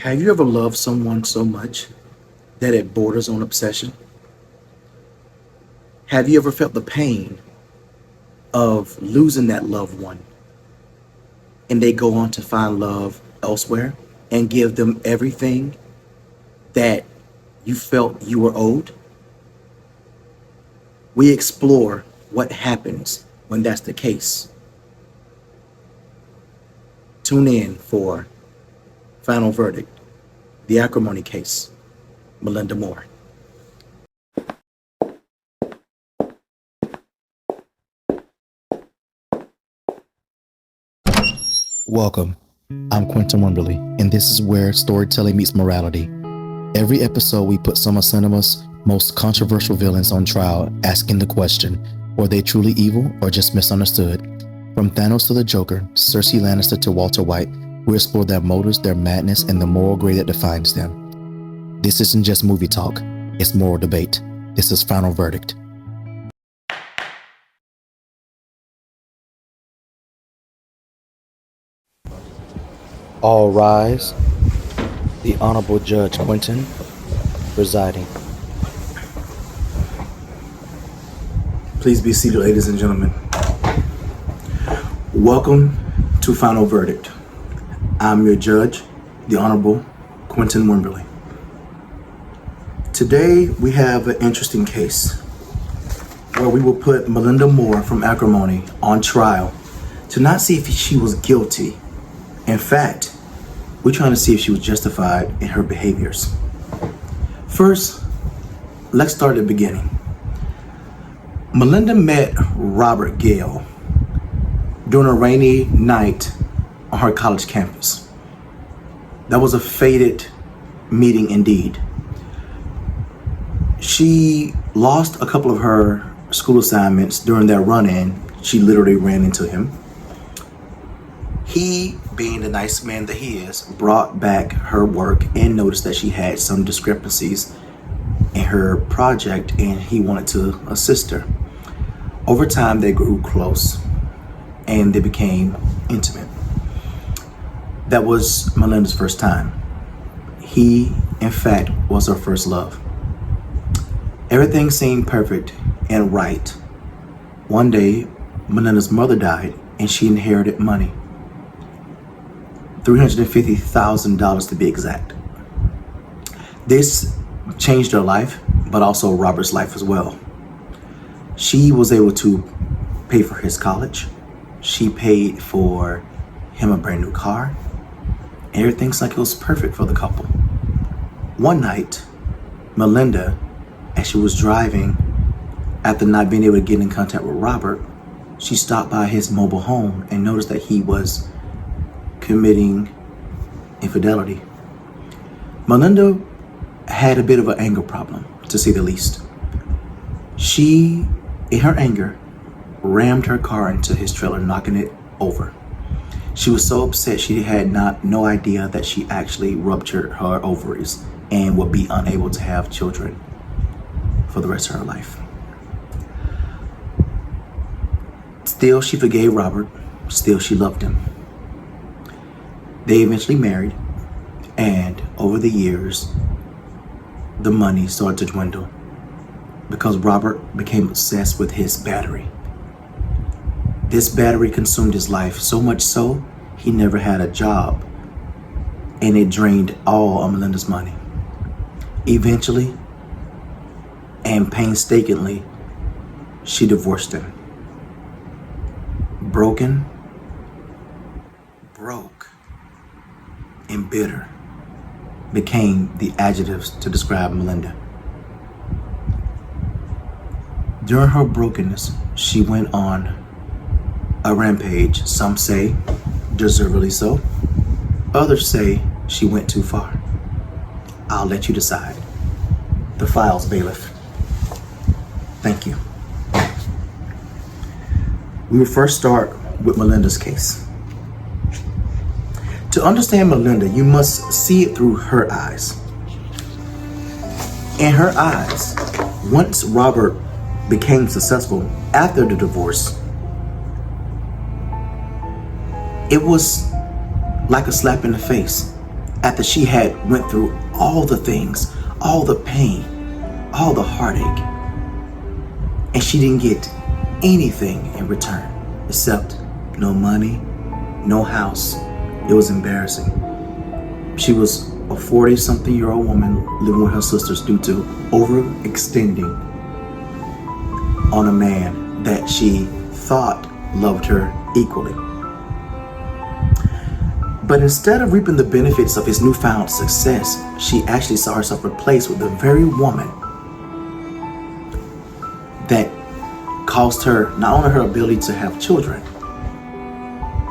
Have you ever loved someone so much that it borders on obsession? Have you ever felt the pain of losing that loved one and they go on to find love elsewhere and give them everything that you felt you were owed? We explore what happens when that's the case. Tune in for Final Verdict, the Acrimony case, Melinda Moore. Welcome. I'm Quinton Wimberly, and this is where storytelling meets morality. Every episode, we put some of cinema's most controversial villains on trial, asking the question, were they truly evil or just misunderstood? From Thanos to the Joker, Cersei Lannister to Walter White, we explore their motives, their madness, and the moral gray that defines them. This isn't just movie talk, it's moral debate. This is Final Verdict. All rise. The Honorable Judge Quinton presiding. Please be seated, ladies and gentlemen. Welcome to Final Verdict. I'm your judge, the Honorable Quinton Wimberly. Today we have an interesting case where we will put Melinda Moore from Acrimony on trial to not see if she was guilty. In fact, we're trying to see if she was justified in her behaviors. First, let's start at the beginning. Melinda met Robert Gayle during a rainy night on her college campus. That was a fated meeting indeed. She lost a couple of her school assignments during that run-in. She literally ran into him. He, being the nice man that he is, brought back her work and noticed that she had some discrepancies in her project and he wanted to assist her. Over time, they grew close and they became intimate. That was Melinda's first time. He, in fact, was her first love. Everything seemed perfect and right. One day, Melinda's mother died and she inherited money. $350,000 to be exact. This changed her life, but also Robert's life as well. She was able to pay for his college. She paid for him a brand new car. Everything's like it was perfect for the couple. One night, Melinda, as she was driving, after not being able to get in contact with Robert, she stopped by his mobile home and noticed that he was committing infidelity. Melinda had a bit of an anger problem, to say the least. She, in her anger, rammed her car into his trailer, knocking it over. She was so upset she had no idea that she actually ruptured her ovaries and would be unable to have children for the rest of her life. Still, she forgave Robert. Still, she loved him. They eventually married, and over the years, the money started to dwindle because Robert became obsessed with his battery. This battery consumed his life so much so, he never had a job, and it drained all of Melinda's money. Eventually, and painstakingly, she divorced him. Broke, and bitter became the adjectives to describe Melinda. During her brokenness, she went on a rampage. Some say deservedly so. Others say she went too far. I'll let you decide. The files, bailiff. Thank you. We will first start with Melinda's case. To understand Melinda, you must see it through her eyes. In her eyes, once Robert became successful after the divorce, it was like a slap in the face. after she had went through all the things, all the pain, all the heartache, and she didn't get anything in return except no money, no house. It was embarrassing. She was a 40-something-year-old woman living with her sisters due to overextending on a man that she thought loved her equally. But instead of reaping the benefits of his newfound success, she actually saw herself replaced with the very woman that cost her not only her ability to have children,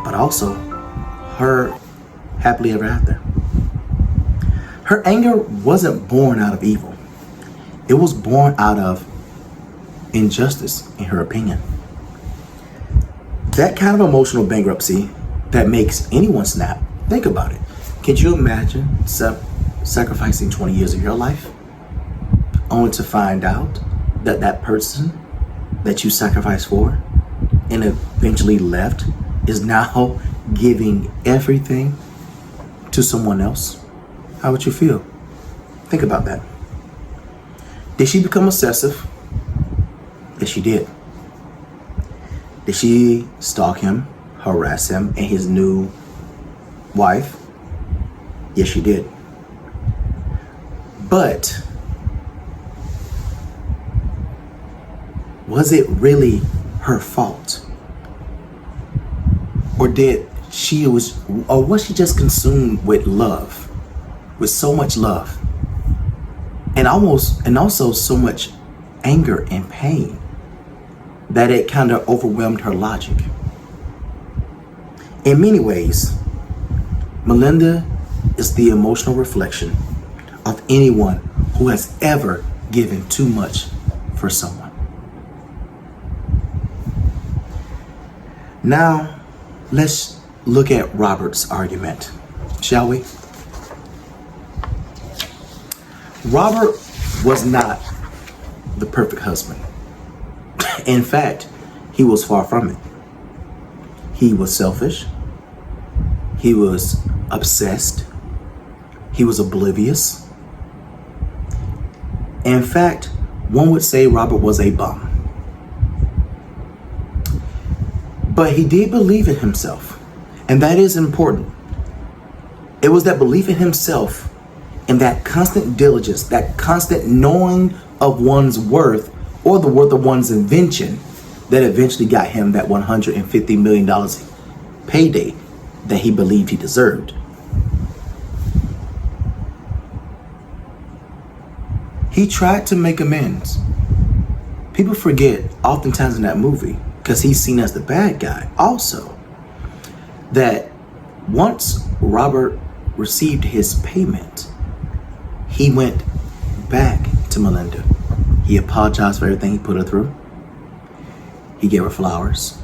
but also her happily ever after. Her anger wasn't born out of evil. It was born out of injustice, in her opinion. That kind of emotional bankruptcy that makes anyone snap. Think about it. Could you imagine sacrificing 20 years of your life only to find out that that person that you sacrificed for and eventually left is now giving everything to someone else? How would you feel? Think about that. Did she become obsessive? Yes, she did. Did she stalk him, harass him, and his new wife? Yes, she did. But was it really her fault? Or was she just consumed with love? With so much love, and also so much anger and pain that it kind of overwhelmed her logic. In many ways, Melinda is the emotional reflection of anyone who has ever given too much for someone. Now, let's look at Robert's argument, shall we? Robert was not the perfect husband. In fact, he was far from it. He was selfish. He was obsessed. He was oblivious. In fact, one would say Robert was a bum. But he did believe in himself, and that is important. It was that belief in himself and that constant diligence, that constant knowing of one's worth or the worth of one's invention that eventually got him that $150 million payday that he believed he deserved. He tried to make amends. People forget oftentimes in that movie, because he's seen as the bad guy also, that once Robert received his payment, he went back to Melinda. He apologized for everything he put her through. He gave her flowers.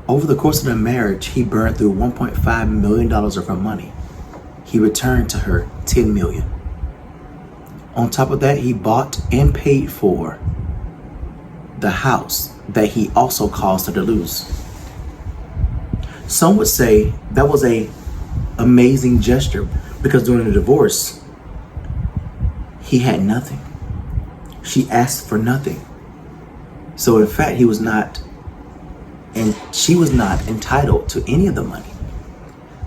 Over the course of their marriage, he burned through $1.5 million of her money. He returned to her $10 million. On top of that, he bought and paid for the house that he also caused her to lose. Some would say that was an amazing gesture because during the divorce, he had nothing. She asked for nothing. So in fact, he was not, and she was not entitled to any of the money.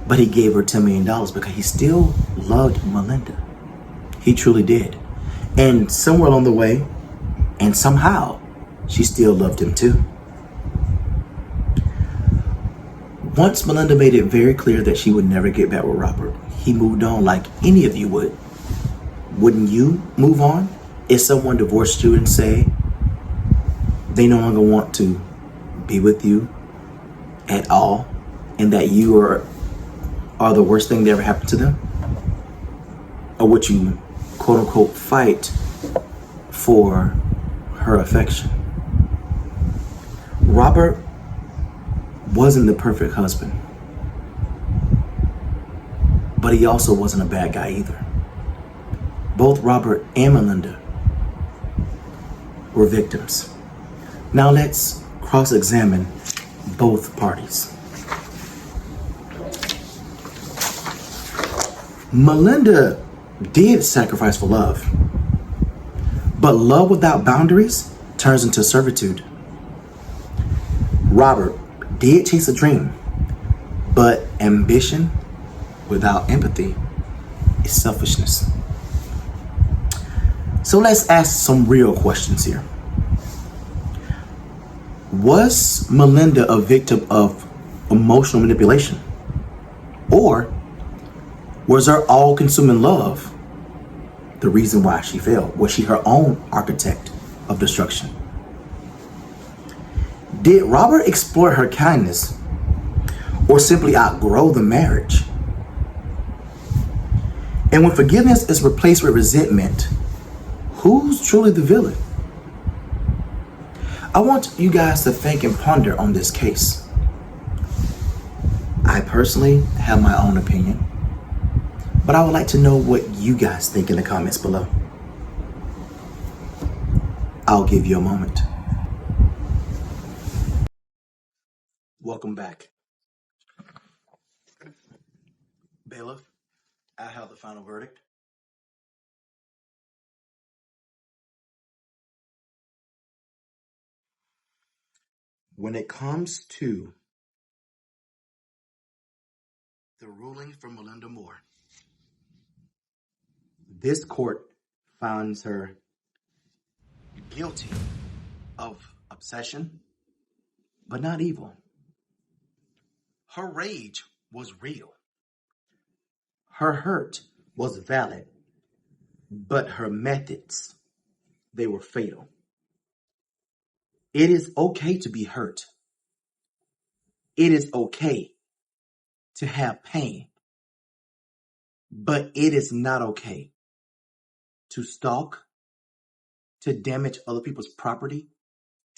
But he gave her $10 million because he still loved Melinda. He truly did. And somewhere along the way, and somehow, she still loved him too. Once Melinda made it very clear that she would never get back with Robert, he moved on like any of you would. Wouldn't you move on if someone divorced you and say they no longer want to be with you at all and that you are the worst thing that ever happened to them? Or would you, quote unquote, fight for her affection? Robert wasn't the perfect husband, but he also wasn't a bad guy either. Both Robert and Melinda were victims. Now let's cross-examine both parties. Melinda did sacrifice for love, but love without boundaries turns into servitude. Robert did chase a dream, but ambition without empathy is selfishness. So let's ask some real questions here. Was Melinda a victim of emotional manipulation? Or was her all-consuming love the reason why she failed? Was she her own architect of destruction? Did Robert exploit her kindness or simply outgrow the marriage? And when forgiveness is replaced with resentment, who's truly the villain? I want you guys to think and ponder on this case. I personally have my own opinion, but I would like to know what you guys think in the comments below. I'll give you a moment. Welcome back. Bailiff, I have the final verdict. When it comes to the ruling from Melinda Moore, this court finds her guilty of obsession, but not evil. Her rage was real. Her hurt was valid, but her methods, they were fatal. It is okay to be hurt. It is okay to have pain, but it is not okay to stalk, to damage other people's property,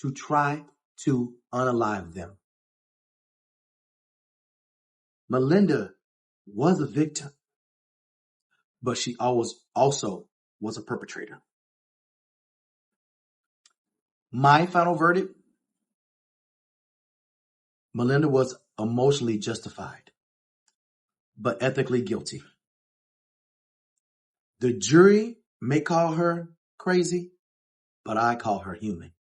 to try to unalive them. Melinda was a victim, but she also was a perpetrator. My final verdict: Melinda was emotionally justified, but ethically guilty. The jury may call her crazy, but I call her human.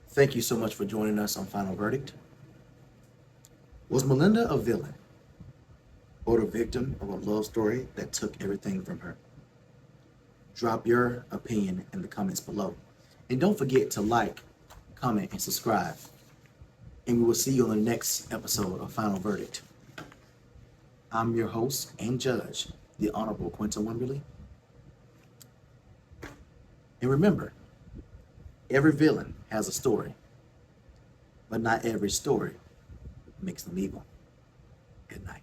Thank you so much for joining us on Final Verdict. Was Melinda a villain or the victim of a love story that took everything from her? Drop your opinion in the comments below. And don't forget to like, comment, and subscribe. And we will see you on the next episode of Final Verdict. I'm your host and judge, the Honorable Quinton Wimberly. And remember, every villain has a story, but not every story makes them evil. Good night.